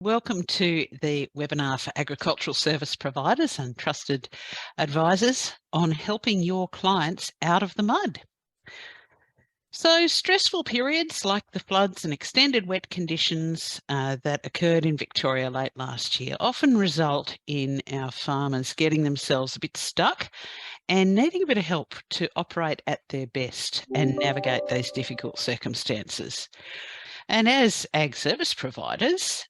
Welcome to the webinar for agricultural service providers and trusted advisors on helping your clients out of the mud. So stressful periods like the floods and extended wet conditions that occurred in Victoria late last year often result in our farmers getting themselves a bit stuck and needing a bit of help to operate at their best and navigate those difficult circumstances. And as ag service providers,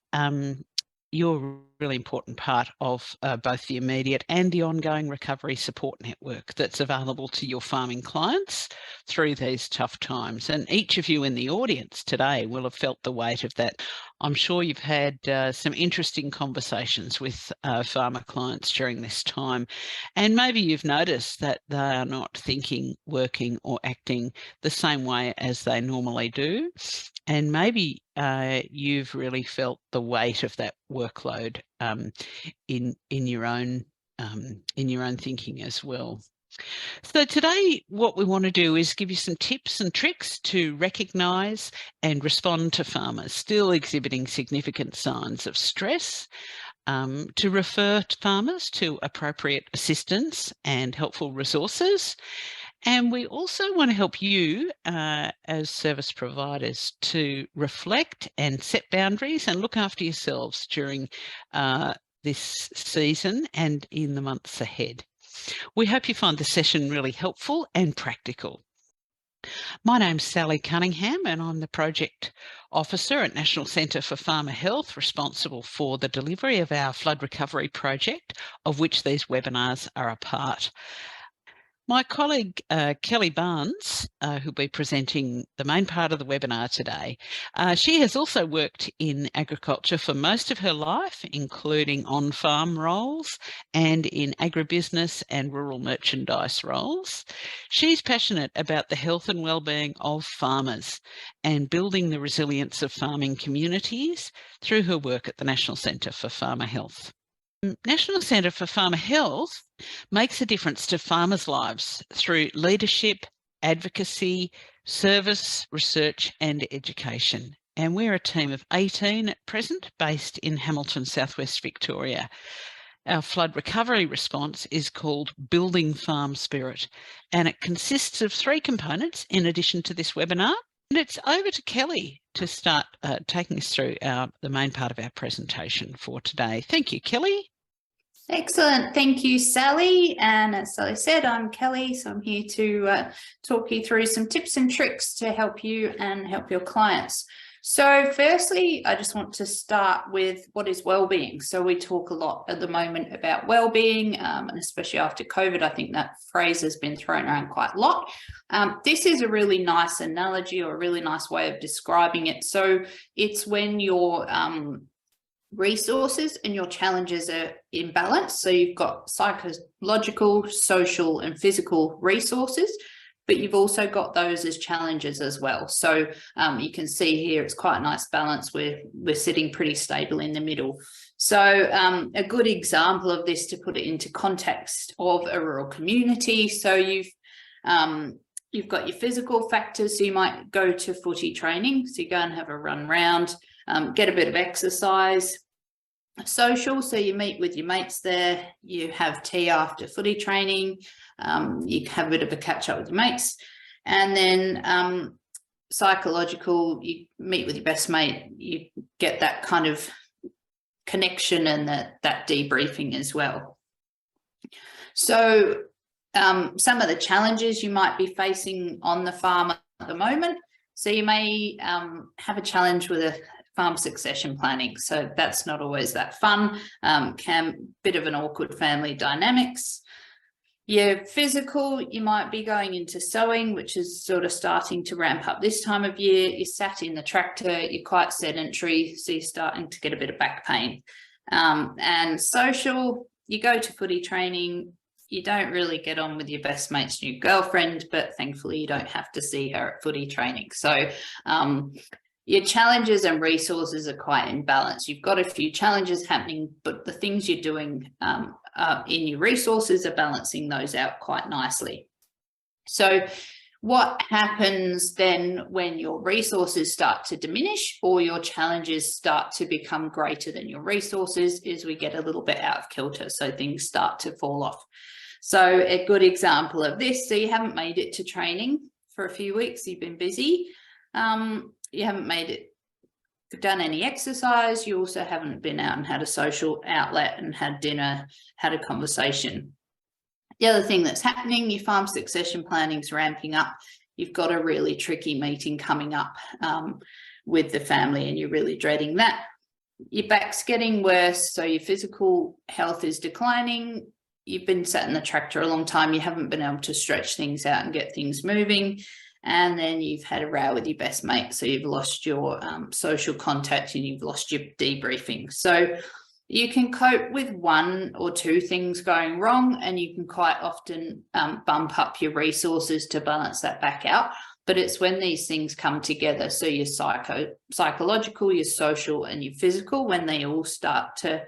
you're a really important part of both the immediate and the ongoing recovery support network that's available to your farming clients through these tough times. And each of you in the audience today will have felt the weight of that. I'm sure you've had some interesting conversations with farmer clients during this time, and maybe you've noticed that they are not thinking, working or acting the same way as they normally do. And maybe you've really felt the weight of that workload in your own thinking as well. So today, what we want to do is give you some tips and tricks to recognise and respond to farmers still exhibiting significant signs of stress, to refer to farmers to appropriate assistance and helpful resources. And we also want to help you as service providers to reflect and set boundaries and look after yourselves during this season and in the months ahead. We hope you find the session really helpful and practical. My name's Sally Cunningham and I'm the Project Officer at National Centre for Farmer Health, responsible for the delivery of our flood recovery project, of which these webinars are a part. My colleague Kelly Barnes, who'll be presenting the main part of the webinar today, she has also worked in agriculture for most of her life, including on-farm roles and in agribusiness and rural merchandise roles. She's passionate about the health and well-being of farmers and building the resilience of farming communities through her work at the National Centre for Farmer Health. National Centre for Farmer Health makes a difference to farmers' lives through leadership, advocacy, service, research and education. And we're a team of 18 at present based in Hamilton, southwest Victoria. Our flood recovery response is called Building Farm Spirit, and it consists of 3 components in addition to this webinar. And it's over to Kelly to start taking us through the main part of our presentation for today. Thank you, Kelly. Excellent. Thank you, Sally. And as Sally said, I'm Kelly, so I'm here to talk you through some tips and tricks to help you and help your clients. So firstly, I just want to start with what is wellbeing. So we talk a lot at the moment about wellbeing, and especially after COVID, I think that phrase has been thrown around quite a lot. This is a really nice analogy or a really nice way of describing it. So it's when your resources and your challenges are in balance. So you've got psychological, social and physical resources, but you've also got those as challenges as well. So you can see here it's quite a nice balance. We're sitting pretty stable in the middle. So a good example of this, to put it into context of a rural community. So you've got your physical factors. So you might go to footy training. So you go and have a run round, get a bit of exercise. Social, so you meet with your mates there, you have tea after footy training, you have a bit of a catch up with your mates. And then psychological, you meet with your best mate, you get that kind of connection and that debriefing as well. So some of the challenges you might be facing on the farm at the moment. So you may have a challenge with a farm succession planning. So that's not always that fun, bit of an awkward family dynamics. Your physical, you might be going into sowing, which is sort of starting to ramp up this time of year. You're sat in the tractor, you're quite sedentary, so you're starting to get a bit of back pain. And social, you go to footy training, you don't really get on with your best mate's new girlfriend, but thankfully you don't have to see her at footy training. So your challenges and resources are quite in balance. You've got a few challenges happening, but the things you're doing in your resources are balancing those out quite nicely. So What happens then when your resources start to diminish or your challenges start to become greater than your resources is we get a little bit out of kilter. So things start to fall off. So a good example of this, so you haven't made it to training for a few weeks, you've been busy, you haven't made it, done any exercise, you also haven't been out and had a social outlet and had dinner, had a conversation. The other thing that's happening, your farm succession planning is ramping up. You've got a really tricky meeting coming up with the family and you're really dreading that. Your back's getting worse, so your physical health is declining. You've been sat in the tractor a long time, you haven't been able to stretch things out and get things moving. And then you've had a row with your best mate, so you've lost your social contact and you've lost your debriefing. So you can cope with one or two things going wrong, and you can quite often bump up your resources to balance that back out. But it's when these things come together, so your psychological, your social, and your physical, when they all start to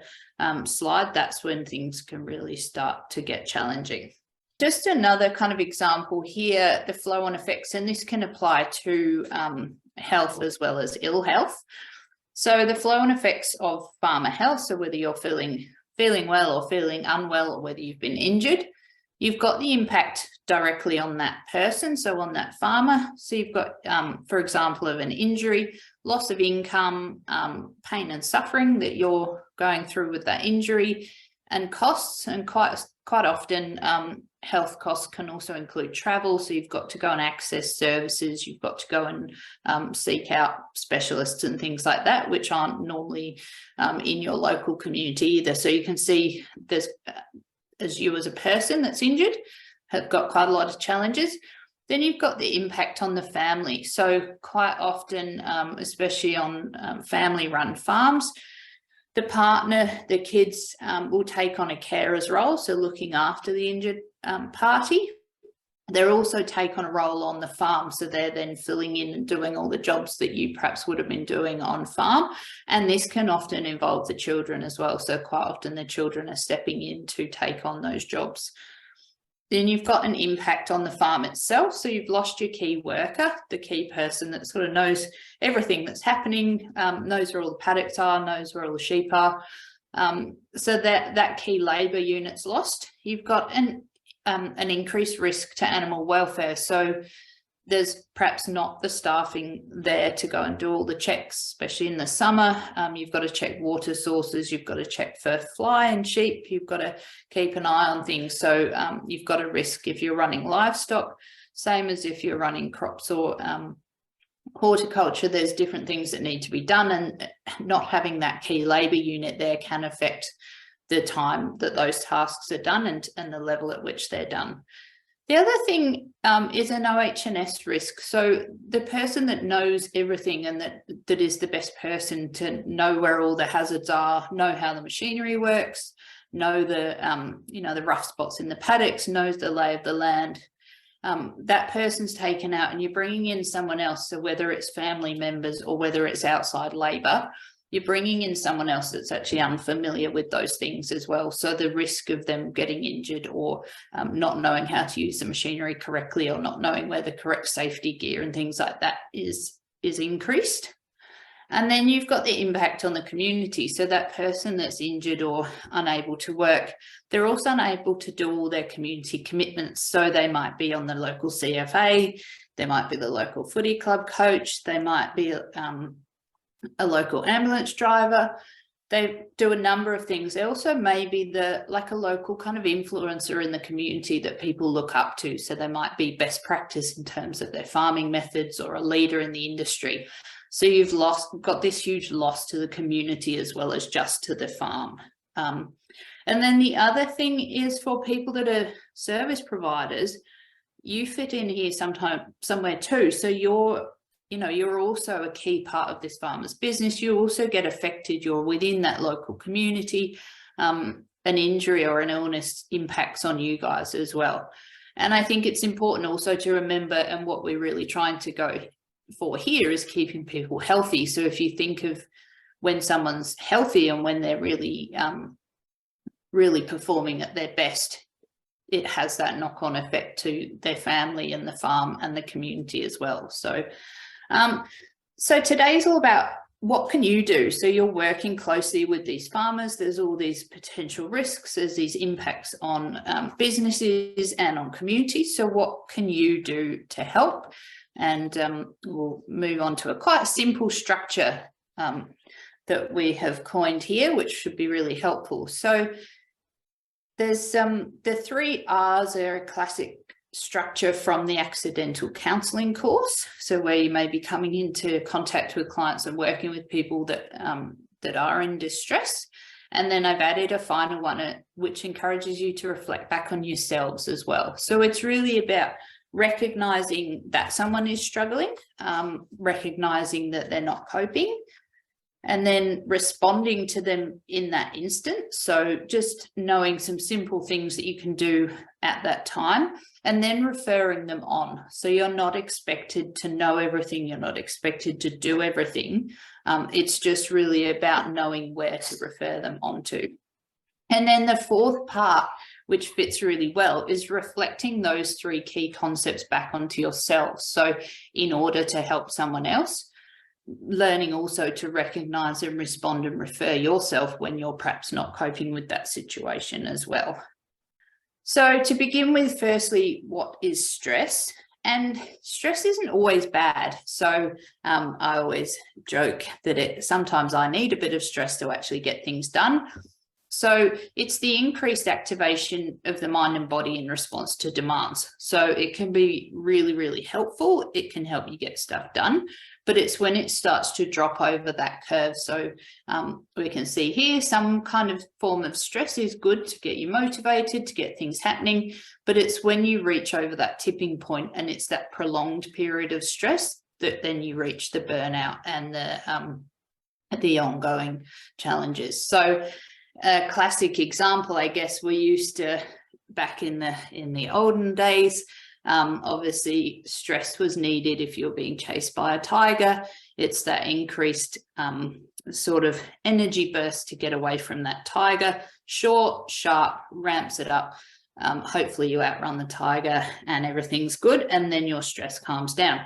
slide, that's when things can really start to get challenging. Just another kind of example here, the flow-on effects, and this can apply to health as well as ill health. So the flow-on effects of farmer health, so whether you're feeling well or feeling unwell, or whether you've been injured, you've got the impact directly on that person, so on that farmer. So you've got, for example, of an injury, loss of income, pain and suffering that you're going through with that injury, and costs, and quite often health costs can also include travel. So you've got to go and access services, you've got to go and seek out specialists and things like that, which aren't normally in your local community either. So you can see there's, as you as a person that's injured, have got quite a lot of challenges. Then you've got the impact on the family. So quite often, especially on family-run farms, the partner, the kids will take on a carer's role, so looking after the injured party. They'll also take on a role on the farm, so they're then filling in and doing all the jobs that you perhaps would have been doing on farm. And this can often involve the children as well, so quite often the children are stepping in to take on those jobs. Then you've got an impact on the farm itself. So you've lost your key worker, the key person that sort of knows everything that's happening, knows where all the paddocks are, knows where all the sheep are. So that key labour unit's lost. You've got an increased risk to animal welfare. So there's perhaps not the staffing there to go and do all the checks, especially in the summer. You've got to check water sources, you've got to check for fly and sheep, you've got to keep an eye on things. So you've got a risk if you're running livestock, same as if you're running crops or horticulture. There's different things that need to be done, and not having that key labour unit there can affect the time that those tasks are done and the level at which they're done. The other thing is an OH&S risk. So the person that knows everything and that is the best person to know where all the hazards are, know how the machinery works, know the the rough spots in the paddocks, knows the lay of the land. That person's taken out, and you're bringing in someone else. So whether it's family members or whether it's outside labour, you're bringing in someone else that's actually unfamiliar with those things as well. So the risk of them getting injured or not knowing how to use the machinery correctly, or not knowing where the correct safety gear and things like that is increased. And then you've got the impact on the community. So that person that's injured or unable to work, they're also unable to do all their community commitments. So they might be on the local CFA, they might be the local footy club coach, they might be a local ambulance driver. They do a number of things. They also may be like a local kind of influencer in the community that people look up to. So they might be best practice in terms of their farming methods, or a leader in the industry. So you've got this huge loss to the community as well as just to the farm. And then the other thing is, for people that are service providers, you fit in here somewhere too. So you're also a key part of this farmer's business. You also get affected. You're within that local community. An injury or an illness impacts on you guys as well. And I think it's important also to remember, and what we're really trying to go for here is keeping people healthy. So if you think of when someone's healthy and when they're really, really performing at their best, it has that knock-on effect to their family and the farm and the community as well. So, so today's all about what can you do? So you're working closely with these farmers. There's all these potential risks. There's these impacts on businesses and on communities. So what can you do to help? And we'll move on to a quite simple structure that we have coined here, which should be really helpful. So there's the 3 R's are a classic structure from the accidental counselling course. So where you may be coming into contact with clients and working with people that that are in distress. And then I've added a final one which encourages you to reflect back on yourselves as well. So it's really about recognizing that someone is struggling, recognizing that they're not coping, and then responding to them in that instant. So just knowing some simple things that you can do at that time, and then referring them on. So you're not expected to know everything. You're not expected to do everything. It's just really about knowing where to refer them onto. And then the 4th part, which fits really well, is reflecting those 3 key concepts back onto yourself. So in order to help someone else, learning also to recognize and respond and refer yourself when you're perhaps not coping with that situation as well. So to begin with, firstly, what is stress? And stress isn't always bad. So I always joke that sometimes I need a bit of stress to actually get things done. So it's the increased activation of the mind and body in response to demands. So it can be really, really helpful. It can help you get stuff done, but it's when it starts to drop over that curve. So we can see here some kind of form of stress is good to get you motivated, to get things happening, but it's when you reach over that tipping point and it's that prolonged period of stress that then you reach the burnout and the ongoing challenges. So a classic example, I guess, we used to, back in the olden days, obviously stress was needed if you're being chased by a tiger. It's that increased sort of energy burst to get away from that tiger. Short, sharp, ramps it up. Hopefully you outrun the tiger and everything's good, and then your stress calms down.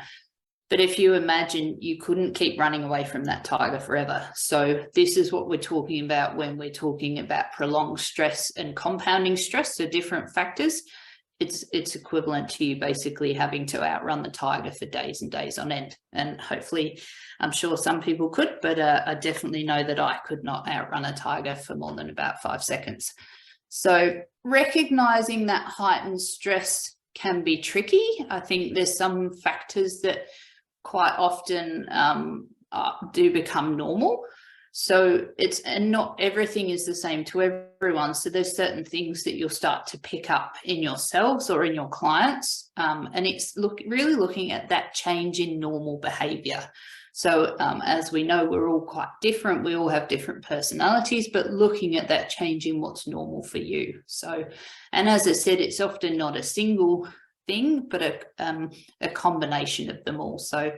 But if you imagine, you couldn't keep running away from that tiger forever. So this is what we're talking about when we're talking about prolonged stress and compounding stress, so different factors. It's equivalent to you basically having to outrun the tiger for days and days on end. And hopefully, I'm sure some people could, but I definitely know that I could not outrun a tiger for more than about 5 seconds. So recognizing that heightened stress can be tricky. I think there's some factors that quite often do become normal. So and not everything is the same to everyone. So there's certain things that you'll start to pick up in yourselves or in your clients. And it's really looking at that change in normal behavior. So as we know, we're all quite different. We all have different personalities, but looking at that change in what's normal for you. So, and as I said, it's often not a single thing, but a combination of them all. So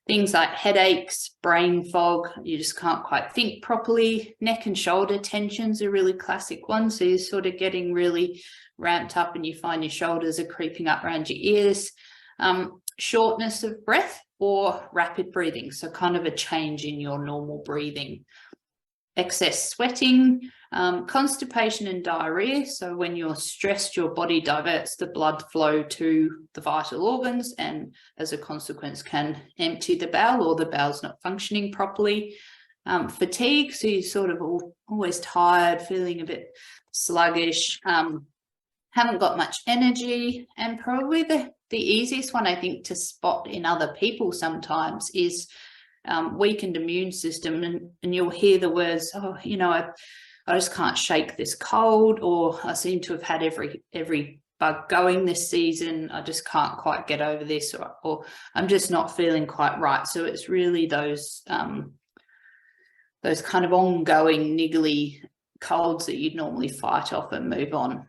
things like headaches, brain fog, you just can't quite think properly. Neck and shoulder tension's a really classic one. So you're sort of getting really ramped up and you find your shoulders are creeping up around your ears. Shortness of breath or rapid breathing. So kind of a change in your normal breathing. Excess sweating, constipation and diarrhea. So when you're stressed, your body diverts the blood flow to the vital organs and as a consequence can empty the bowel or the bowel's not functioning properly. Fatigue, so you're sort of always tired, feeling a bit sluggish, haven't got much energy. And probably the easiest one I think to spot in other people sometimes is weakened immune system, and you'll hear the words, oh, you know, I just can't shake this cold, or I seem to have had every bug going this season, I just can't quite get over this, or I'm just not feeling quite right. So it's really those kind of ongoing niggly colds that you'd normally fight off and move on.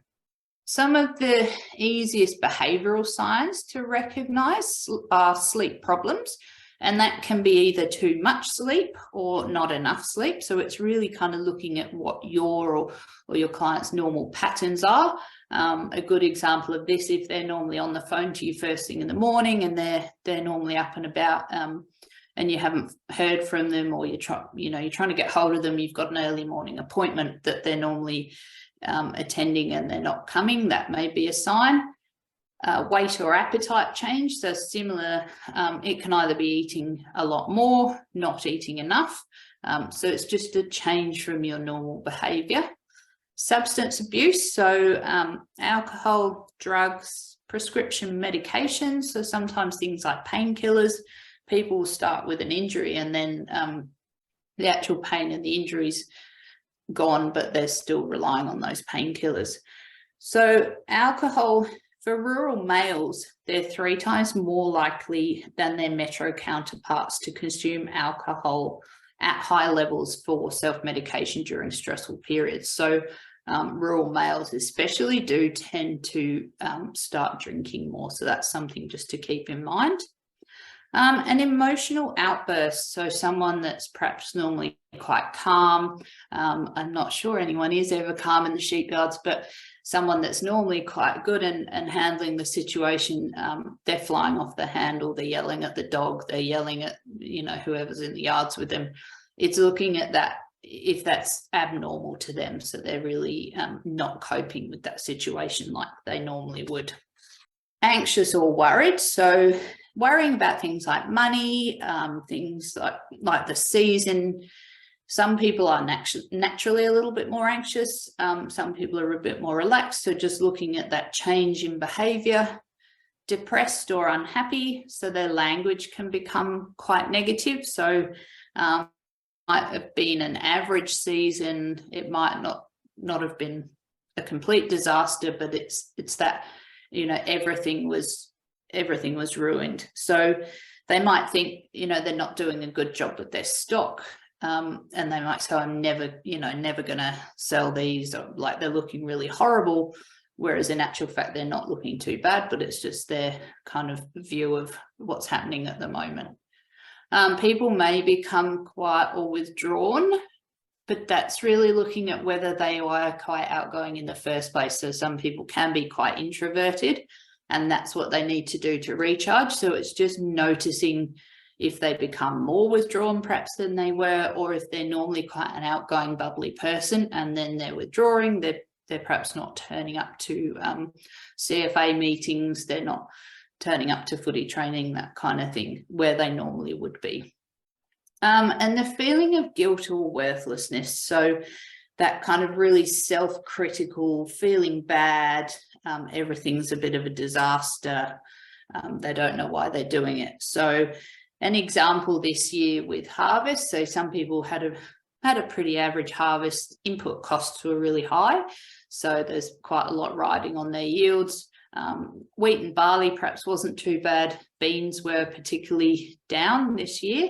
Some of the easiest behavioural signs to recognise are sleep problems. And that can be either too much sleep or not enough sleep. So it's really kind of looking at what your or your client's normal patterns are. A good example of this, if they're normally on the phone to you first thing in the morning and they're normally up and about, and you haven't heard from them, or you're trying to get hold of them, you've got an early morning appointment that they're normally attending and they're not coming, that may be a sign. Weight or appetite change, so similar, it can either be eating a lot more, not eating enough, so it's just a change from your normal behaviour. Substance abuse, so alcohol, drugs, prescription medications, so sometimes things like painkillers. People will start with an injury and then the actual pain and the injury's gone, but they're still relying on those painkillers. So alcohol, for rural males, they're 3 times more likely than their metro counterparts to consume alcohol at high levels for self-medication during stressful periods. So rural males especially do tend to start drinking more. So that's something just to keep in mind. An emotional outburst, so someone that's perhaps normally quite calm. I'm not sure anyone is ever calm in the sheep yards, but someone that's normally quite good and handling the situation, they're flying off the handle, they're yelling at the dog, they're yelling at whoever's in the yards with them. It's looking at that, if that's abnormal to them, so they're really not coping with that situation like they normally would. Anxious or worried, so worrying about things like money, things like the season. Some people are naturally a little bit more anxious. Some people are a bit more relaxed. So just looking at that change in behavior. Depressed or unhappy, so their language can become quite negative. So might have been an average season. It might not have been a complete disaster, but it's that, everything was ruined. So they might think, they're not doing a good job with their stock. And they might say, I'm never going to sell these, or like they're looking really horrible. Whereas in actual fact, they're not looking too bad, but it's just their kind of view of what's happening at the moment. People may become quiet or withdrawn, but that's really looking at whether they are quite outgoing in the first place. So some people can be quite introverted, and that's what they need to do to recharge. So it's just noticing if they become more withdrawn perhaps than they were, or if they're normally quite an outgoing, bubbly person and then they're withdrawing, they're perhaps not turning up to CFA meetings, they're not turning up to footy training, that kind of thing, where they normally would be. And the feeling of guilt or worthlessness, so that kind of really self-critical, feeling bad, everything's a bit of a disaster, they don't know why they're doing it. So an example this year with harvest, so some people had a pretty average harvest, input costs were really high, so there's quite a lot riding on their yields. Wheat and barley perhaps wasn't too bad, beans were particularly down this year.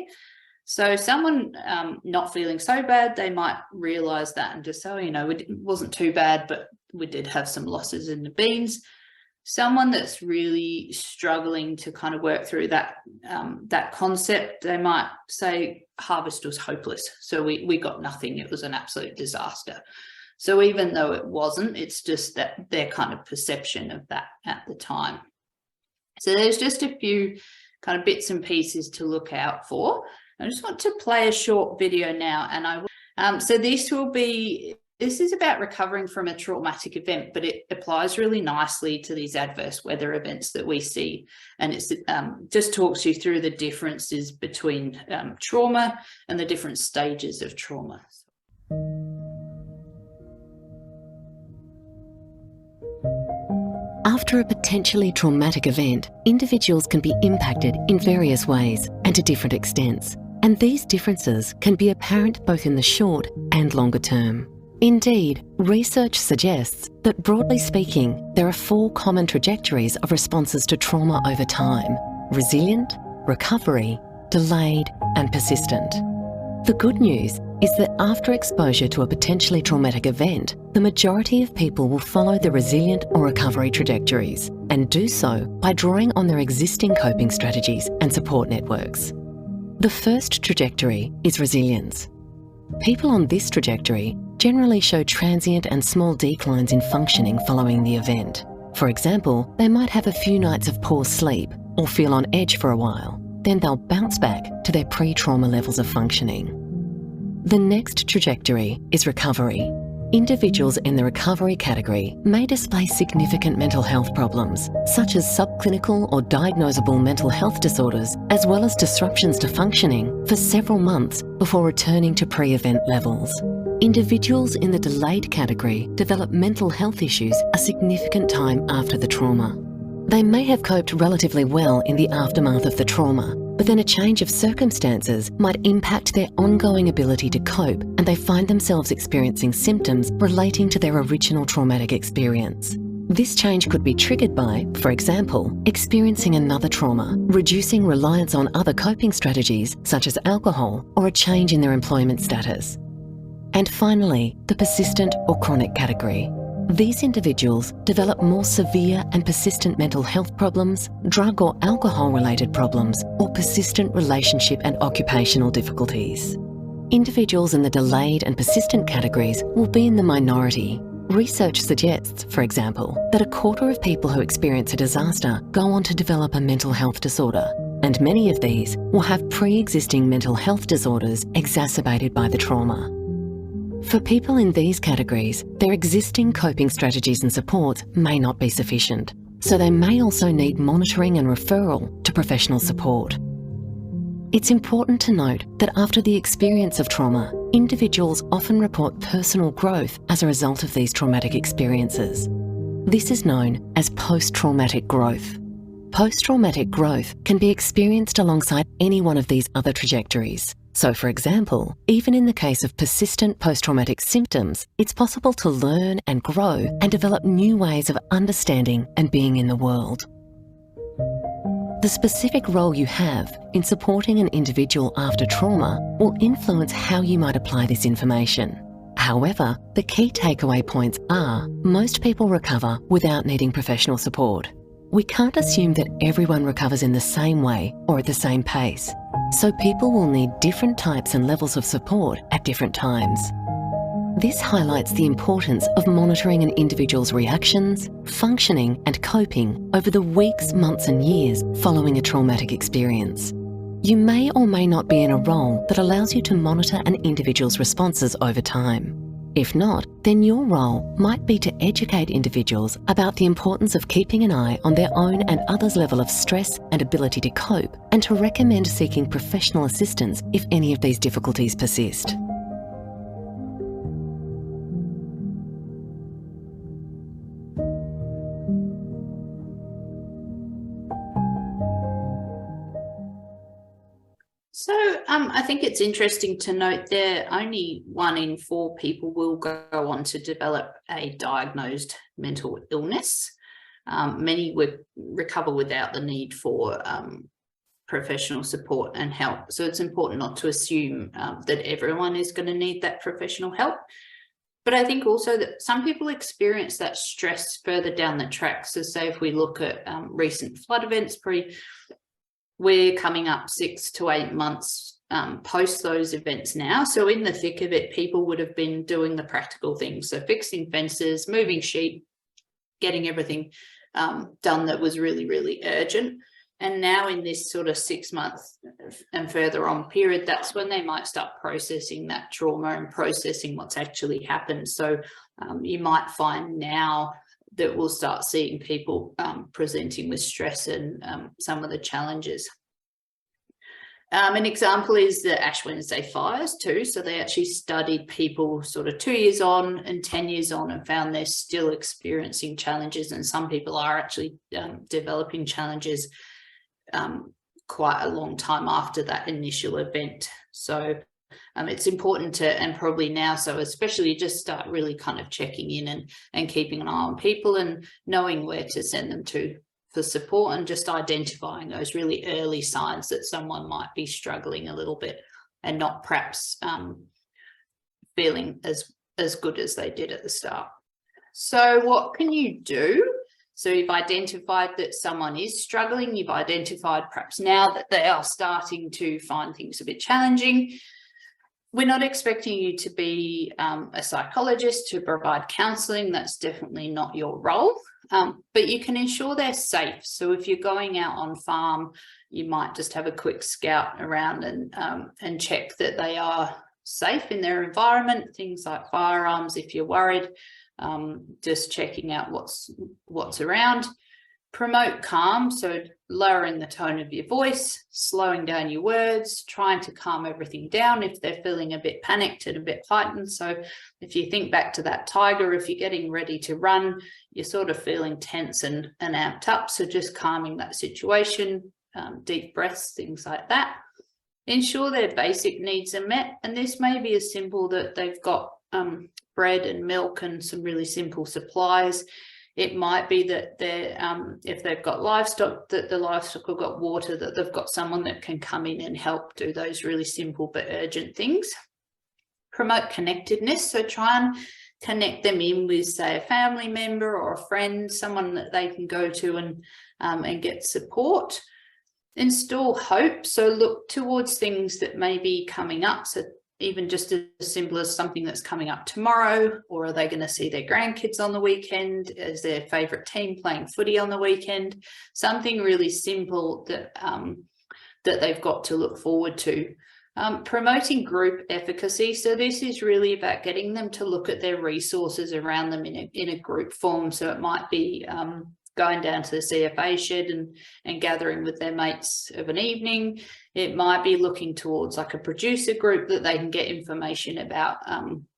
So someone not feeling so bad, they might realise that and just say, it wasn't too bad, but we did have some losses in the beans. Someone that's really struggling to kind of work through that concept, they might say harvest was hopeless. So we got nothing. It was an absolute disaster. So even though it wasn't, it's just that their kind of perception of that at the time. So there's just a few kind of bits and pieces to look out for. I just want to play a short video now, and so this is about recovering from a traumatic event, but it applies really nicely to these adverse weather events that we see, and it just talks you through the differences between trauma and the different stages of trauma. After a potentially traumatic event, individuals can be impacted in various ways and to different extents, and these differences can be apparent both in the short and longer term. Indeed, research suggests that, broadly speaking, there are 4 common trajectories of responses to trauma over time: resilient, recovery, delayed, and persistent. The good news is that after exposure to a potentially traumatic event, the majority of people will follow the resilient or recovery trajectories, and do so by drawing on their existing coping strategies and support networks. The first trajectory is resilience. People on this trajectory generally show transient and small declines in functioning following the event. For example, they might have a few nights of poor sleep or feel on edge for a while. Then they'll bounce back to their pre-trauma levels of functioning. The next trajectory is recovery. Individuals in the recovery category may display significant mental health problems, such as subclinical or diagnosable mental health disorders, as well as disruptions to functioning for several months before returning to pre-event levels. Individuals in the delayed category develop mental health issues a significant time after the trauma. They may have coped relatively well in the aftermath of the trauma, but then a change of circumstances might impact their ongoing ability to cope, and they find themselves experiencing symptoms relating to their original traumatic experience. This change could be triggered by, for example, experiencing another trauma, reducing reliance on other coping strategies such as alcohol, or a change in their employment status. And finally, the persistent or chronic category. These individuals develop more severe and persistent mental health problems, drug or alcohol-related problems, or persistent relationship and occupational difficulties. Individuals in the delayed and persistent categories will be in the minority. Research suggests, for example, that a quarter of people who experience a disaster go on to develop a mental health disorder, and many of these will have pre-existing mental health disorders exacerbated by the trauma. For people in these categories, their existing coping strategies and supports may not be sufficient, so they may also need monitoring and referral to professional support. It's important to note that after the experience of trauma, individuals often report personal growth as a result of these traumatic experiences. This is known as post-traumatic growth. Post-traumatic growth can be experienced alongside any one of these other trajectories. So, for example, even in the case of persistent post-traumatic symptoms, it's possible to learn and grow and develop new ways of understanding and being in the world. The specific role you have in supporting an individual after trauma will influence how you might apply this information. However, the key takeaway points are most people recover without needing professional support. We can't assume that everyone recovers in the same way or at the same pace. So people will need different types and levels of support at different times. This highlights the importance of monitoring an individual's reactions, functioning and coping over the weeks, months and years following a traumatic experience. You may or may not be in a role that allows you to monitor an individual's responses over time. If not, then your role might be to educate individuals about the importance of keeping an eye on their own and others' level of stress and ability to cope, and to recommend seeking professional assistance if any of these difficulties persist. So I think it's interesting to note that only 1 in 4 people will go on to develop a diagnosed mental illness. Many would recover without the need for professional support and help. So it's important not to assume that everyone is going to need that professional help. But I think also that some people experience that stress further down the track. So say if we look at recent flood events, we're coming up 6 to 8 months post those events now. So in the thick of it, people would have been doing the practical things. So fixing fences, moving sheep, getting everything done that was really, really urgent. And now in this sort of 6 months and further on period, that's when they might start processing that trauma and processing what's actually happened. So you might find now that we'll start seeing people presenting with stress and some of the challenges. An example is the Ash Wednesday fires too. So they actually studied people sort of 2 years on and 10 years on and found they're still experiencing challenges. And some people are actually developing challenges quite a long time after that initial event. So it's important to, and probably now, so especially just start really kind of checking in and keeping an eye on people and knowing where to send them to for support, and just identifying those really early signs that someone might be struggling a little bit and not perhaps feeling as good as they did at the start. So what can you do? So you've identified that someone is struggling. You've identified perhaps now that they are starting to find things a bit challenging. We're not expecting you to be a psychologist to provide counselling. That's definitely not your role, but you can ensure they're safe. So if you're going out on farm, you might just have a quick scout around and check that they are safe in their environment, things like firearms if you're worried, just checking out what's around. Promote calm, so lowering the tone of your voice, slowing down your words, trying to calm everything down if they're feeling a bit panicked and a bit heightened. So if you think back to that tiger, if you're getting ready to run, you're sort of feeling tense and amped up. So just calming that situation, deep breaths, things like that. Ensure their basic needs are met. And this may be as simple that they've got bread and milk and some really simple supplies. It might be that they're, if they've got livestock, that the livestock have got water, that they've got someone that can come in and help do those really simple but urgent things. Promote connectedness. So try and connect them in with, say, a family member or a friend, someone that they can go to and get support. Install hope. So look towards things that may be coming up. So even just as simple as something that's coming up tomorrow, or are they going to see their grandkids on the weekend? Is their favourite team playing footy on the weekend? Something really simple that that they've got to look forward to. Promoting group efficacy. So this is really about getting them to look at their resources around them in a group form. So it might be going down to the CFA shed and gathering with their mates of an evening. It might be looking towards like a producer group that they can get information about,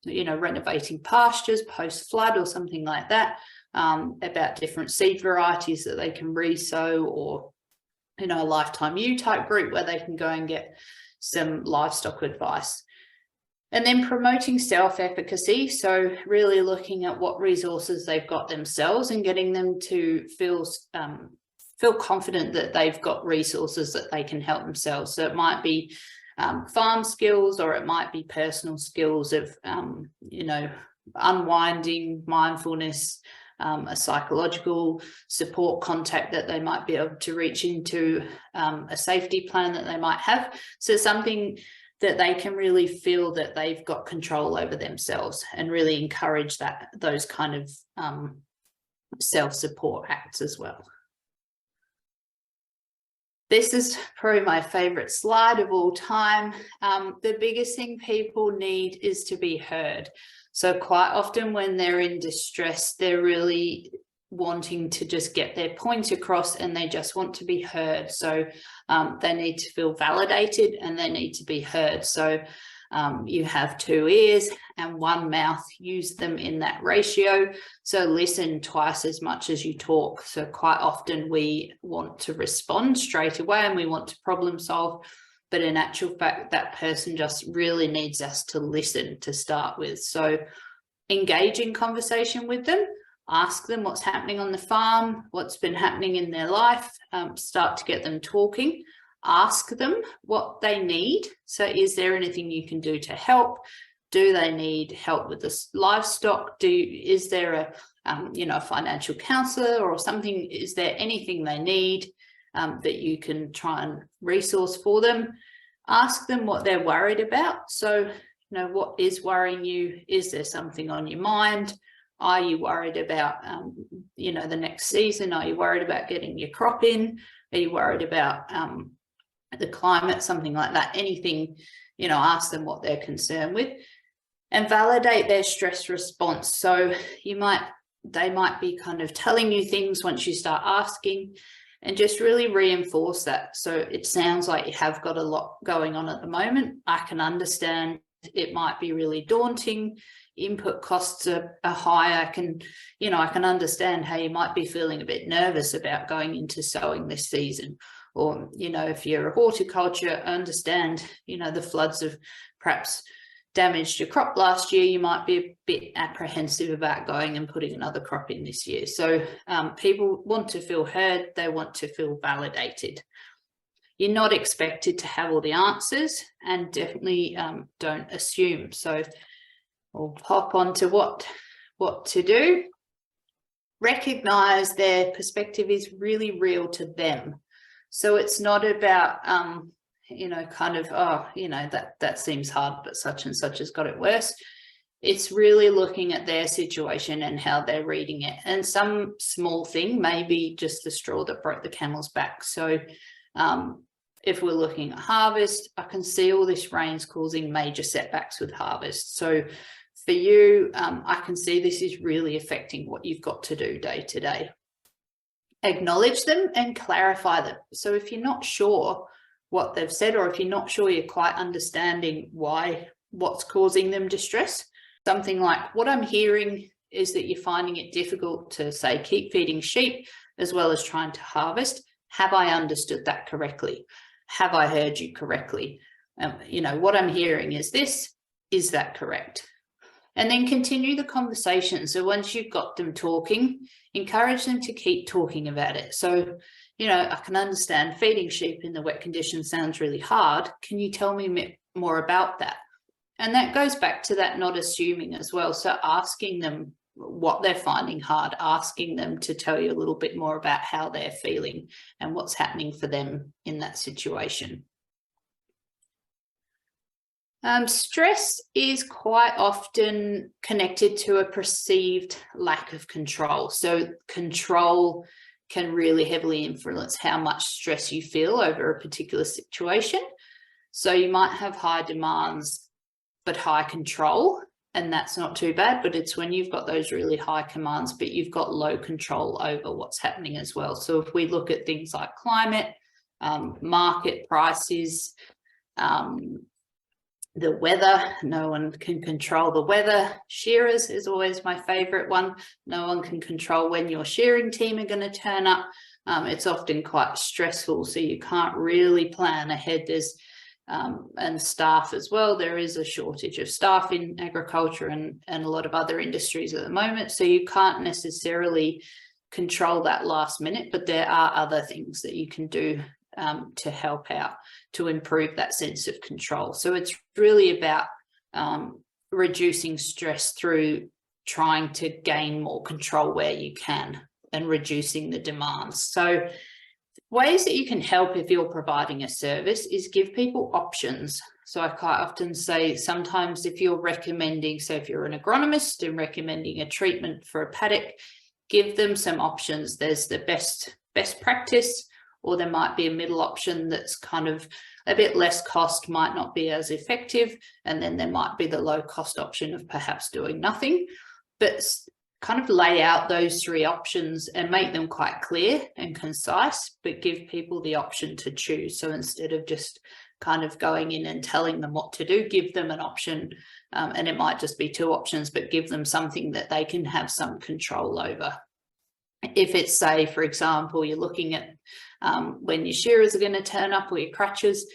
renovating pastures post-flood or something like that, about different seed varieties that they can resow, or, a lifetime ewe type group where they can go and get some livestock advice. And then promoting self-efficacy, so really looking at what resources they've got themselves and getting them to feel confident that they've got resources that they can help themselves. So it might be farm skills, or it might be personal skills of, unwinding, mindfulness, a psychological support contact that they might be able to reach into, a safety plan that they might have. So something that they can really feel that they've got control over themselves, and really encourage those kind of self-support acts as well. This is probably my favorite slide of all time. The biggest thing people need is to be heard. So quite often when they're in distress, they're really wanting to just get their point across, and they just want to be heard. So they need to feel validated and they need to be heard. So you have 2 ears and 1 mouth. Use them in that ratio. So listen twice as much as you talk. So quite often we want to respond straight away and we want to problem solve, but in actual fact, that person just really needs us to listen to start with. So engage in conversation with them. Ask them what's happening on the farm, what's been happening in their life, start to get them talking. Ask them what they need. So is there anything you can do to help? Do they need help with the livestock? Is there a financial counsellor or something? Is there anything they need that you can try and resource for them? Ask them what they're worried about. So, what is worrying you? Is there something on your mind? Are you worried about, the next season? Are you worried about getting your crop in? Are you worried about the climate, something like that? Anything, ask them what they're concerned with, and validate their stress response. So they might be kind of telling you things once you start asking, and just really reinforce that. So it sounds like you have got a lot going on at the moment. I can understand it might be really daunting. Input costs are high. I can understand how you might be feeling a bit nervous about going into sowing this season. Or, if you're a horticulture, understand, the floods have perhaps damaged your crop last year. You might be a bit apprehensive about going and putting another crop in this year. So people want to feel heard. They want to feel validated. You're not expected to have all the answers, and definitely don't assume. So we'll hop on to what to do. recognize their perspective is really real to them. So it's not about, you know, kind of, oh, you know, that seems hard, but such and such has got it worse. It's really looking at their situation and how they're reading it. And some small thing may be just the straw that broke the camel's back. So if we're looking at harvest, I can see all this rain's causing major setbacks with harvest. So for you, I can see this is really affecting what you've got to do day to day. Acknowledge them and clarify them. So if you're not sure what they've said, or if you're not sure you're quite understanding what's causing them distress, something like, what I'm hearing is that you're finding it difficult to, say, keep feeding sheep as well as trying to harvest. Have I understood that correctly? Have I heard you correctly? You know, what I'm hearing is this. Is that correct? And then continue the conversation. So once you've got them talking, encourage them to keep talking about it. So, you know, I can understand feeding sheep in the wet conditions sounds really hard. Can you tell me more about that? And that goes back to that not assuming as well. So asking them what they're finding hard, asking them to tell you a little bit more about how they're feeling and what's happening for them in that situation. Stress is quite often connected to a perceived lack of control. So control can really heavily influence how much stress you feel over a particular situation. So you might have high demands, but high control, and that's not too bad, but it's when you've got those really high commands, but you've got low control over what's happening as well. So if we look at things like climate, market prices, the weather, no one can control the weather. Shearers is always my favorite one. No one can control when your shearing team are going to turn up. It's often quite stressful, so you can't really plan ahead. There's and staff as well. There is a shortage of staff in agriculture and a lot of other industries at the moment. So you can't necessarily control that last minute, but there are other things that you can do to help out, to improve that sense of control. So it's really about reducing stress through trying to gain more control where you can and reducing the demands. So ways that you can help if you're providing a service is give people options. So I quite often say sometimes if you're recommending, so if you're an agronomist and recommending a treatment for a paddock, give them some options. There's the best practice, or there might be a middle option that's kind of a bit less cost, might not be as effective. And then there might be the low cost option of perhaps doing nothing, but kind of lay out those three options and make them quite clear and concise, but give people the option to choose. So instead of just kind of going in and telling them what to do, give them an option, and it might just be two options, but give them something that they can have some control over. If it's, say, for example, you're looking at when your shearers are going to turn up or your crutches,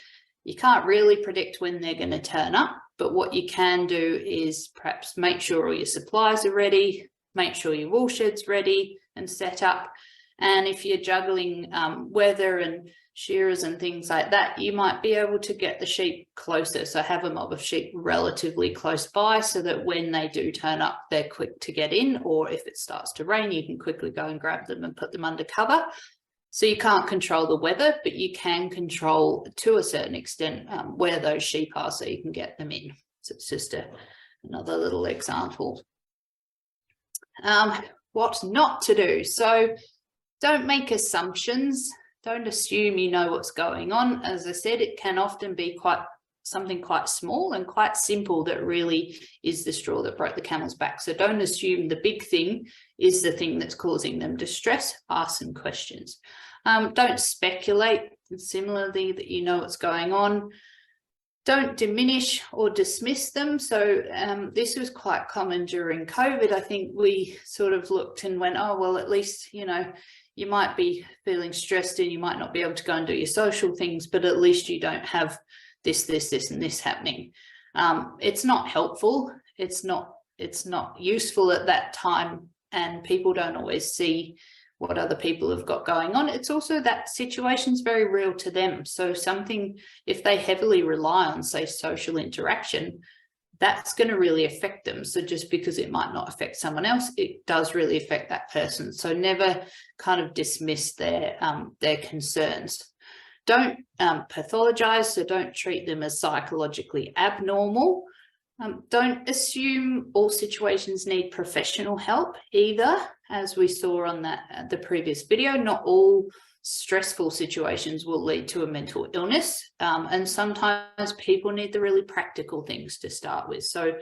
you can't really predict when they're going to turn up, but what you can do is perhaps make sure all your supplies are ready, make sure your wool shed's ready and set up. And if you're juggling weather and shearers and things like that, you might be able to get the sheep closer. So have a mob of sheep relatively close by so that when they do turn up, they're quick to get in, or if it starts to rain, you can quickly go and grab them and put them under cover. So you can't control the weather, but you can control to a certain extent where those sheep are so you can get them in. So it's just another little example. What not to do. So don't make assumptions. Don't assume you know what's going on. As I said, it can often be something quite small and quite simple that really is the straw that broke the camel's back. So don't assume the big thing is the thing that's causing them distress. Ask some questions. Don't speculate. Similarly, that you know what's going on. Don't diminish or dismiss them. So this was quite common during COVID. I think we sort of looked and went, oh, well, at least, you know, you might be feeling stressed and you might not be able to go and do your social things, but at least you don't have this, and this happening. It's not helpful. It's not useful at that time, and people don't always see what other people have got going on. It's also that situation's very real to them. So something, if they heavily rely on, say, social interaction, that's going to really affect them. So just because it might not affect someone else, it does really affect that person. So never kind of dismiss their concerns. Don't pathologize, so don't treat them as psychologically abnormal. Don't assume all situations need professional help either. As we saw on the previous video, not all stressful situations will lead to a mental illness. And sometimes people need the really practical things to start with. So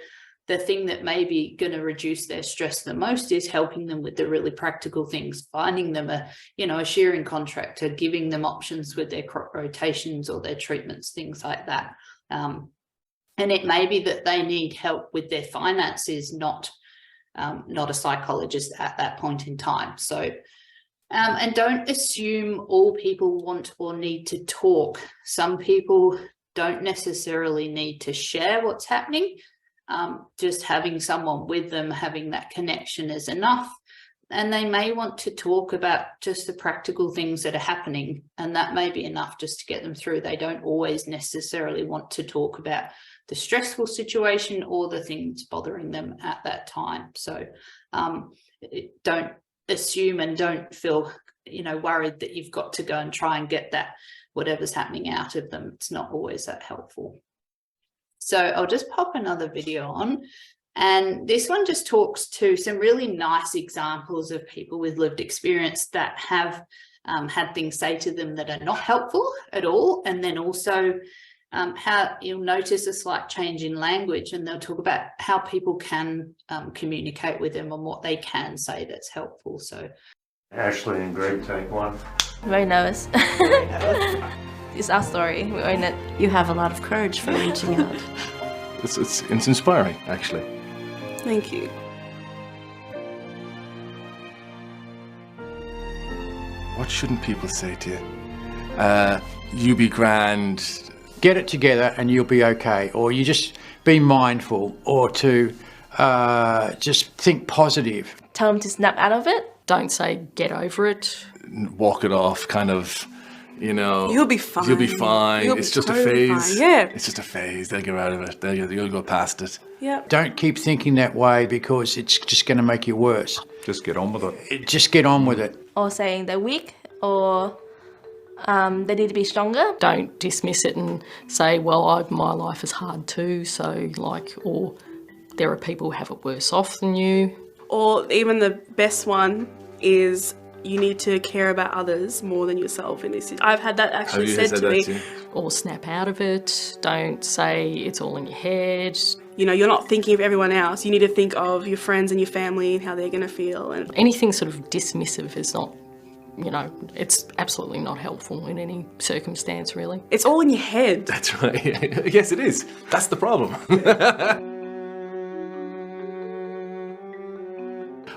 the thing that may be going to reduce their stress the most is helping them with the really practical things, finding them a shearing contractor, giving them options with their crop rotations or their treatments, things like that. And it may be that they need help with their finances, not a psychologist at that point in time. So, and don't assume all people want or need to talk. Some people don't necessarily need to share what's happening. Just having someone with them, having that connection is enough. And they may want to talk about just the practical things that are happening, and that may be enough just to get them through. They don't always necessarily want to talk about the stressful situation or the things bothering them at that time. So don't assume and don't feel worried that you've got to go and try and get that whatever's happening out of them. It's not always that helpful. So I'll just pop another video on, and this one just talks to some really nice examples of people with lived experience that have had things say to them that are not helpful at all. And then also how you'll notice a slight change in language, and they'll talk about how people can communicate with them and what they can say that's helpful. So Ashley and Greg, take one. Very nervous. It's our story. We own it. You have a lot of courage for reaching out. It's inspiring, actually. Thank you. What shouldn't people say to you? You be grand. Get it together and you'll be okay. Or you just be mindful, or to just think positive. Tell them to snap out of it. Don't say get over it. Walk it off, kind of, You'll be fine. You'll be fine. You'll it's be just totally a phase. fine. Yeah. It's just a phase. They'll get out of it. You'll go past it. Yeah. Don't keep thinking that way, because it's just going to make you worse. Just get on with it. Just get on with it. Or saying they're weak, or they need to be stronger. Don't dismiss it and say, well, my life is hard too, so or there are people who have it worse off than you. Or even the best one is you need to care about others more than yourself in this. I've had that actually said to me. Or snap out of it. Don't say it's all in your head. You're not thinking of everyone else. You need to think of your friends and your family and how they're going to feel. And anything sort of dismissive is not, it's absolutely not helpful in any circumstance, really. it's all in your head. That's right. Yes, it is. That's the problem.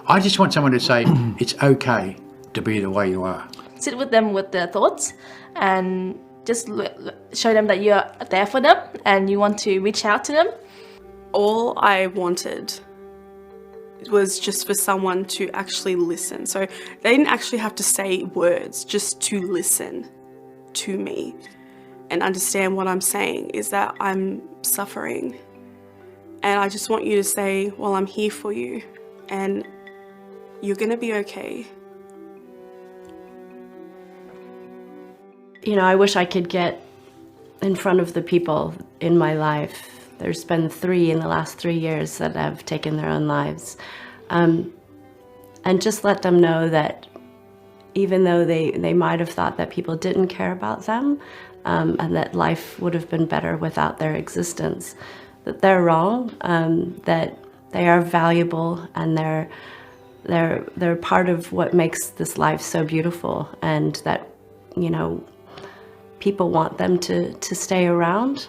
I just want someone to say it's okay to be the way you are. Sit with them with their thoughts and just show them that you're there for them and you want to reach out to them. All I wanted was just for someone to actually listen. So they didn't actually have to say words, just to listen to me and understand what I'm saying is that I'm suffering. And I just want you to say, well, I'm here for you and you're going to be okay. I wish I could get in front of the people in my life. There's been 3 in the last 3 years that have taken their own lives. And just let them know that even though they might have thought that people didn't care about them, and that life would have been better without their existence, that they're wrong, that they are valuable, and they're part of what makes this life so beautiful, and that, people want them to stay around.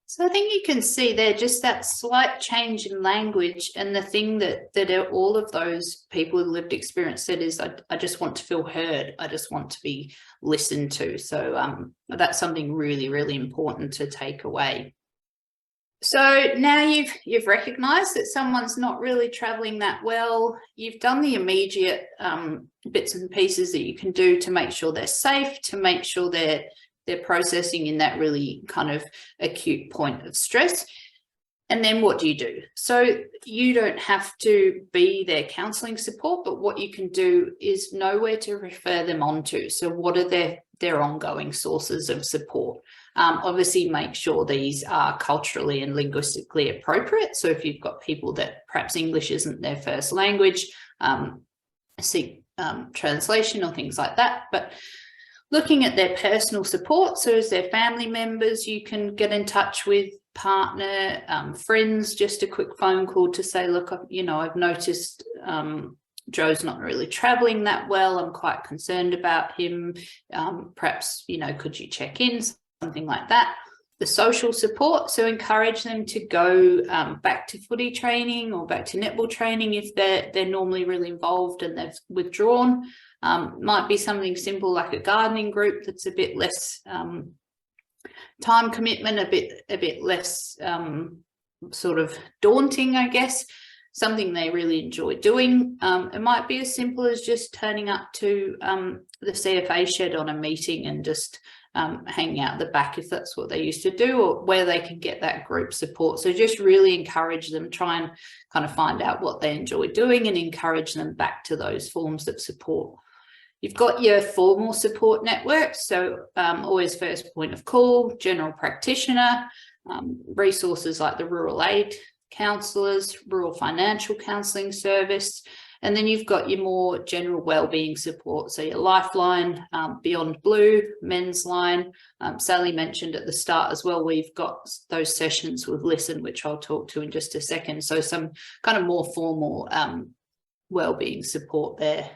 So I think you can see there just that slight change in language, and the thing that all of those people with lived experience said is, I just want to feel heard. I just want to be listened to. So that's something really, really important to take away. So now you've recognised that someone's not really travelling that well. You've done the immediate bits and pieces that you can do to make sure they're safe, to make sure they're processing in that really kind of acute point of stress. And then what do you do? So you don't have to be their counselling support, but what you can do is know where to refer them on to. So what are their ongoing sources of support? Obviously, make sure these are culturally and linguistically appropriate. So if you've got people that perhaps English isn't their first language, seek translation or things like that. But looking at their personal support, so as their family members, you can get in touch with partner, friends, just a quick phone call to say, look, I've noticed Joe's not really traveling that well. I'm quite concerned about him. Perhaps, could you check in? Something like that. The social support, so encourage them to go back to footy training or back to netball training if they're normally really involved and they've withdrawn. Might be something simple like a gardening group that's a bit less time commitment, a bit less sort of daunting, I guess. Something they really enjoy doing. It might be as simple as just turning up to the CFA shed on a meeting and just hanging out the back if that's what they used to do, or where they can get that group support. So just really encourage them, try and kind of find out what they enjoy doing and encourage them back to those forms of support. You've got your formal support network, so always first point of call, general practitioner, resources like the Rural Aid counsellors, Rural Financial Counselling Service, and then you've got your more general wellbeing support, so your Lifeline, Beyond Blue, Men's Line. Sally mentioned at the start as well, we've got those sessions with Listen, which I'll talk to in just a second. So some kind of more formal wellbeing support there.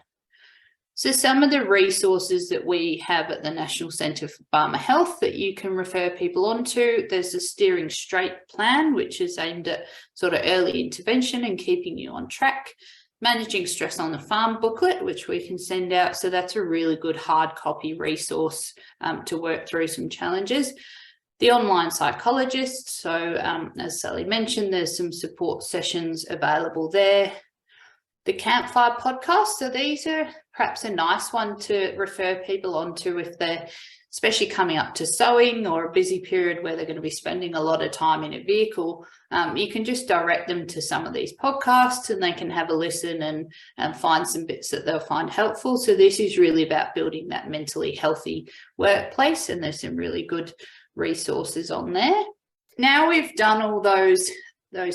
So some of the resources that we have at the National Centre for Barmer Health that you can refer people onto, there's the Steering Straight plan, which is aimed at sort of early intervention and keeping you on track. Managing Stress on the Farm booklet, which we can send out. So that's a really good hard copy resource to work through some challenges. The Online Psychologist. So as Sally mentioned, there's some support sessions available there. The Campfire podcast. So these are perhaps a nice one to refer people onto if they're especially coming up to sowing or a busy period where they're going to be spending a lot of time in a vehicle. You can just direct them to some of these podcasts and they can have a listen and find some bits that they'll find helpful. So this is really about building that mentally healthy workplace, and there's some really good resources on there. Now we've done all those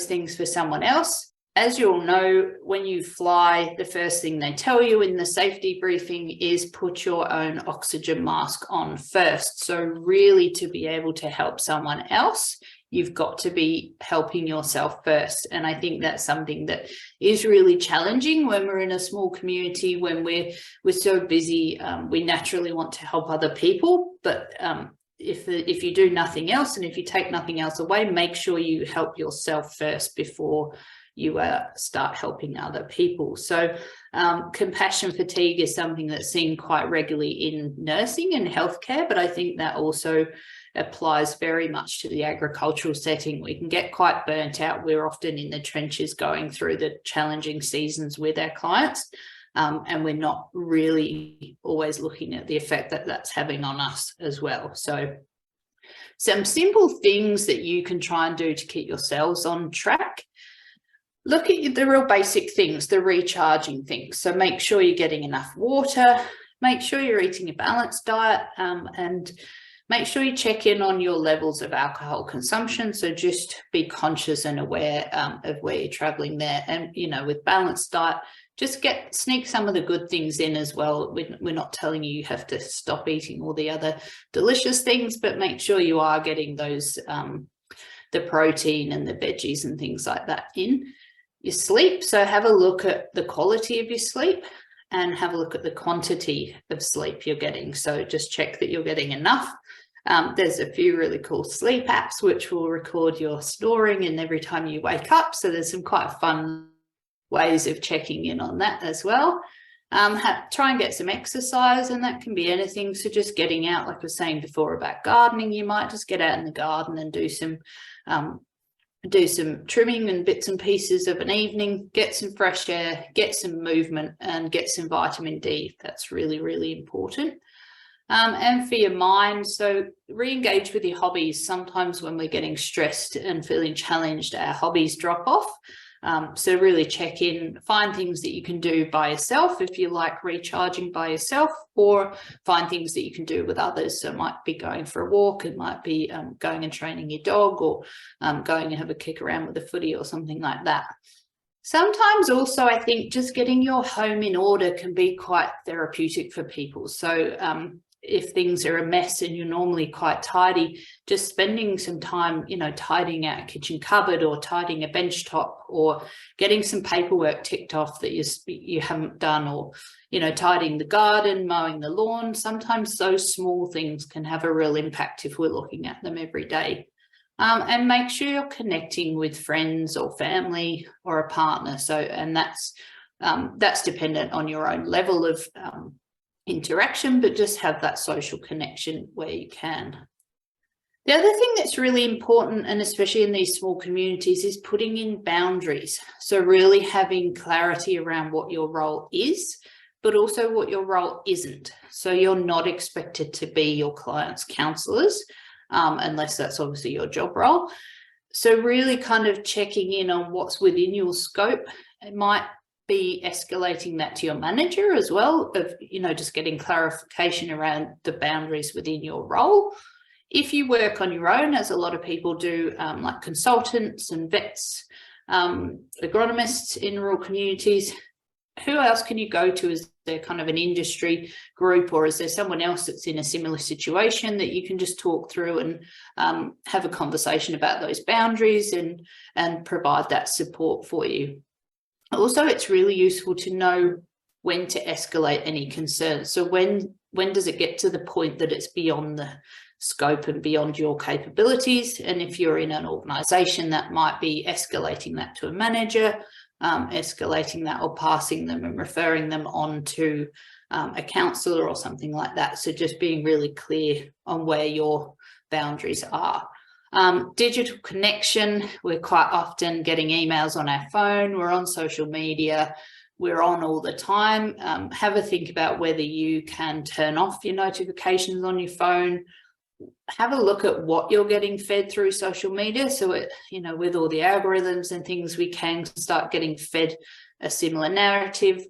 things for someone else. As you all know, when you fly, the first thing they tell you in the safety briefing is put your own oxygen mask on first. So really, to be able to help someone else, you've got to be helping yourself first. And I think that's something that is really challenging when we're in a small community, when we're so busy. We naturally want to help other people, but if you do nothing else and if you take nothing else away, make sure you help yourself first before you start helping other people. So compassion fatigue is something that's seen quite regularly in nursing and healthcare, but I think that also applies very much to the agricultural setting. We can get quite burnt out. We're often in the trenches going through the challenging seasons with our clients, and we're not really always looking at the effect that that's having on us as well. So some simple things that you can try and do to keep yourselves on track. Look at the real basic things, the recharging things. So make sure you're getting enough water, make sure you're eating a balanced diet, and make sure you check in on your levels of alcohol consumption. So just be conscious and aware of where you're traveling there. And, with balanced diet, just sneak some of the good things in as well. We're not telling you have to stop eating all the other delicious things, but make sure you are getting those, the protein and the veggies and things like that in. Your sleep, so have a look at the quality of your sleep and have a look at the quantity of sleep you're getting. So just check that you're getting enough. There's a few really cool sleep apps which will record your snoring and every time you wake up. So there's some quite fun ways of checking in on that as well. Try and get some exercise, and that can be anything. So just getting out, like I was saying before about gardening, you might just get out in the garden and do some do some trimming and bits and pieces of an evening, get some fresh air, get some movement, and get some vitamin D. That's really, really important. And for your mind, so re-engage with your hobbies. Sometimes when we're getting stressed and feeling challenged, our hobbies drop off. So really check in, find things that you can do by yourself if you like recharging by yourself, or find things that you can do with others. So it might be going for a walk, it might be going and training your dog, or going and have a kick around with a footy or something like that. Sometimes also I think just getting your home in order can be quite therapeutic for people. So if things are a mess and you're normally quite tidy, just spending some time, you know, tidying out a kitchen cupboard or tidying a bench top or getting some paperwork ticked off that you haven't done, or, you know, tidying the garden, mowing the lawn. Sometimes those small things can have a real impact if we're looking at them every day. And make sure you're connecting with friends or family or a partner. So, and that's dependent on your own level of interaction, but just have that social connection where you can. The other thing that's really important, and especially in these small communities, is putting in boundaries. So really having clarity around what your role is, but also what your role isn't. So you're not expected to be your clients' counsellors, unless that's obviously your job role. So really kind of checking in on what's within your scope. It might be escalating that to your manager as well, of, you know, just getting clarification around the boundaries within your role. If you work on your own, as a lot of people do, like consultants and vets, agronomists in rural communities, who else can you go to? Is there kind of an industry group, or is there someone else that's in a similar situation that you can just talk through and have a conversation about those boundaries and provide that support for you? Also, it's really useful to know when to escalate any concerns. So when does it get to the point that it's beyond the scope and beyond your capabilities? And if you're in an organisation, that might be escalating that to a manager, escalating that or passing them and referring them on to a counsellor or something like that. So just being really clear on where your boundaries are. Digital connection, we're quite often getting emails on our phone, we're on social media, we're on all the time. Have a think about whether you can turn off your notifications on your phone. Have a look at what you're getting fed through social media. So, it, you know, with all the algorithms and things, we can start getting fed a similar narrative.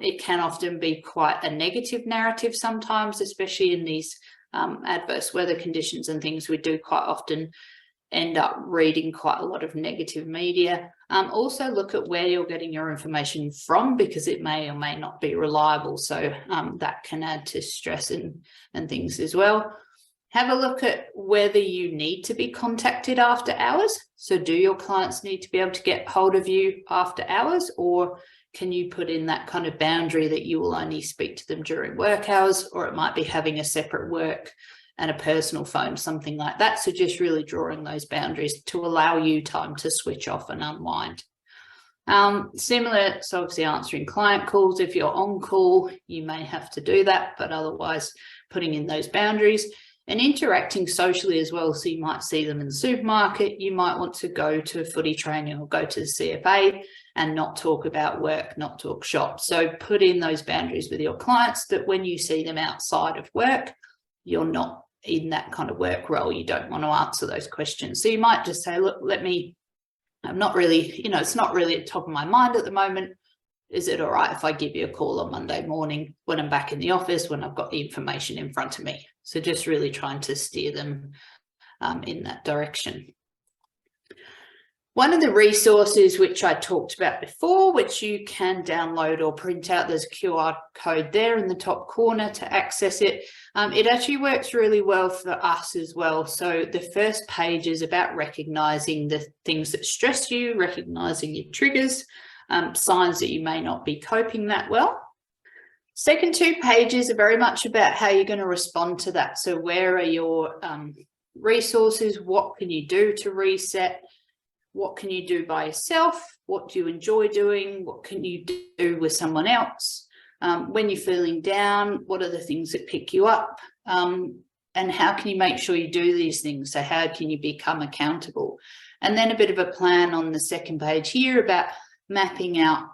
It can often be quite a negative narrative sometimes, especially in these adverse weather conditions and things. We do quite often end up reading quite a lot of negative media. Also look at where you're getting your information from, because it may or may not be reliable. So that can add to stress and things as well. Have a look at whether you need to be contacted after hours. So do your clients need to be able to get hold of you after hours, or can you put in that kind of boundary that you will only speak to them during work hours? Or it might be having a separate work and a personal phone, something like that. So just really drawing those boundaries to allow you time to switch off and unwind. Similar, so obviously answering client calls. If you're on call, you may have to do that, but otherwise putting in those boundaries. And interacting socially as well. So you might see them in the supermarket, you might want to go to footy training or go to the CFA and not talk about work, not talk shop. So put in those boundaries with your clients that when you see them outside of work, you're not in that kind of work role. You don't want to answer those questions. So you might just say, look, I'm not really, you know, it's not really at the top of my mind at the moment. Is it all right if I give you a call on Monday morning when I'm back in the office, when I've got the information in front of me? So just really trying to steer them in that direction. One of the resources which I talked about before, which you can download or print out, there's a QR code there in the top corner to access it. It actually works really well for us as well. So the first page is about recognising the things that stress you, recognising your triggers, signs that you may not be coping that well. Second two pages are very much about how you're going to respond to that. So where are your resources? What can you do to reset? What can you do by yourself? What do you enjoy doing? What can you do with someone else? When you're feeling down, what are the things that pick you up? And how can you make sure you do these things? So how can you become accountable? And then a bit of a plan on the second page here about mapping out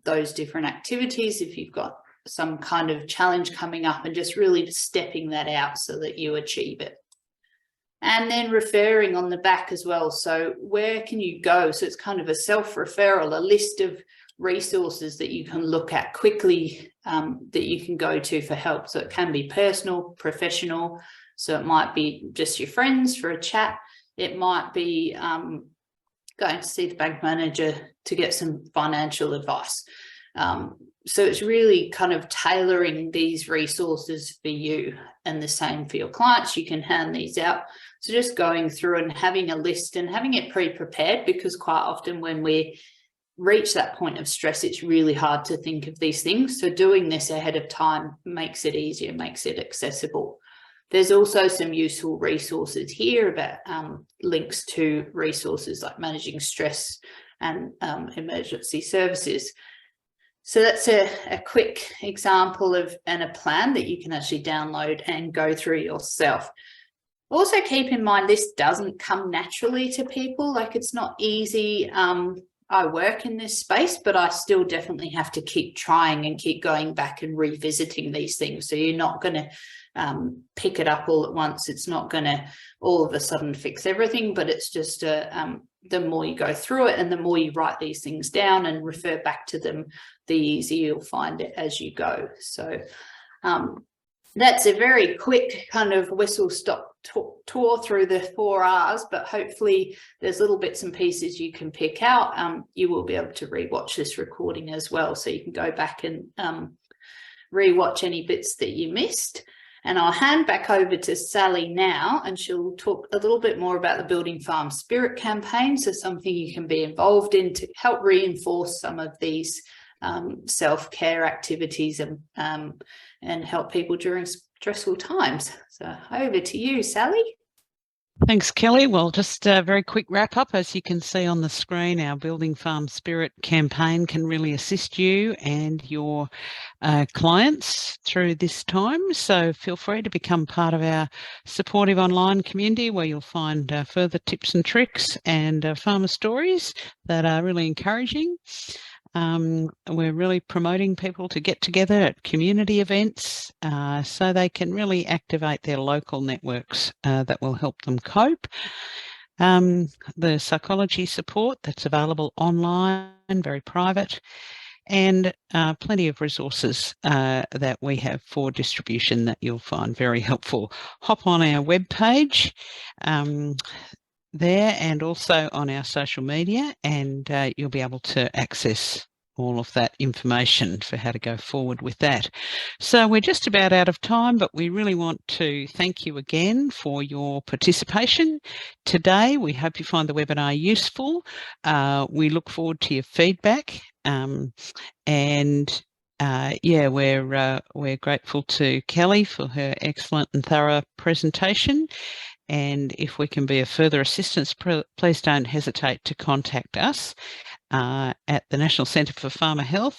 those different activities if you've got some kind of challenge coming up, and just really stepping that out so that you achieve it. And then referring on the back as well. So where can you go? So it's kind of a self-referral, a list of resources that you can look at quickly, that you can go to for help. So it can be personal, professional. So it might be just your friends for a chat. It might be going to see the bank manager to get some financial advice. So it's really kind of tailoring these resources for you, and the same for your clients. You can hand these out. So just going through and having a list and having it pre-prepared, because quite often when we reach that point of stress, it's really hard to think of these things. So doing this ahead of time makes it easier, makes it accessible. There's also some useful resources here about links to resources like managing stress and emergency services. So that's a quick example of a plan that you can actually download and go through yourself. Also keep in mind, this doesn't come naturally to people. Like, it's not easy. I work in this space, but I still definitely have to keep trying and keep going back and revisiting these things. So you're not going to pick it up all at once. It's not going to all of a sudden fix everything, but it's just the more you go through it and the more you write these things down and refer back to them, the easier you'll find it as you go. So that's a very quick kind of whistle-stop tour through the 4 R's, but hopefully there's little bits and pieces you can pick out. You will be able to rewatch this recording as well, so you can go back and rewatch any bits that you missed. And I'll hand back over to Sally now, and she'll talk a little bit more about the Building Farm Spirit campaign, so something you can be involved in to help reinforce some of these self-care activities and help people during stressful times. So over to you, Sally. Thanks, Kelly. Well, just a very quick wrap up. As you can see on the screen, our Building Farm Spirit campaign can really assist you and your clients through this time. So feel free to become part of our supportive online community, where you'll find further tips and tricks and farmer stories that are really encouraging. We're really promoting people to get together at community events so they can really activate their local networks that will help them cope. The psychology support that's available online, very private, and plenty of resources that we have for distribution that you'll find very helpful. Hop on our webpage there and also on our social media, and you'll be able to access all of that information for how to go forward with that. So we're just about out of time, but we really want to thank you again for your participation today. We hope you find the webinar useful. We look forward to your feedback, yeah, we're grateful to Kelly for her excellent and thorough presentation. And if we can be of further assistance, please don't hesitate to contact us at the National Centre for Farmer Health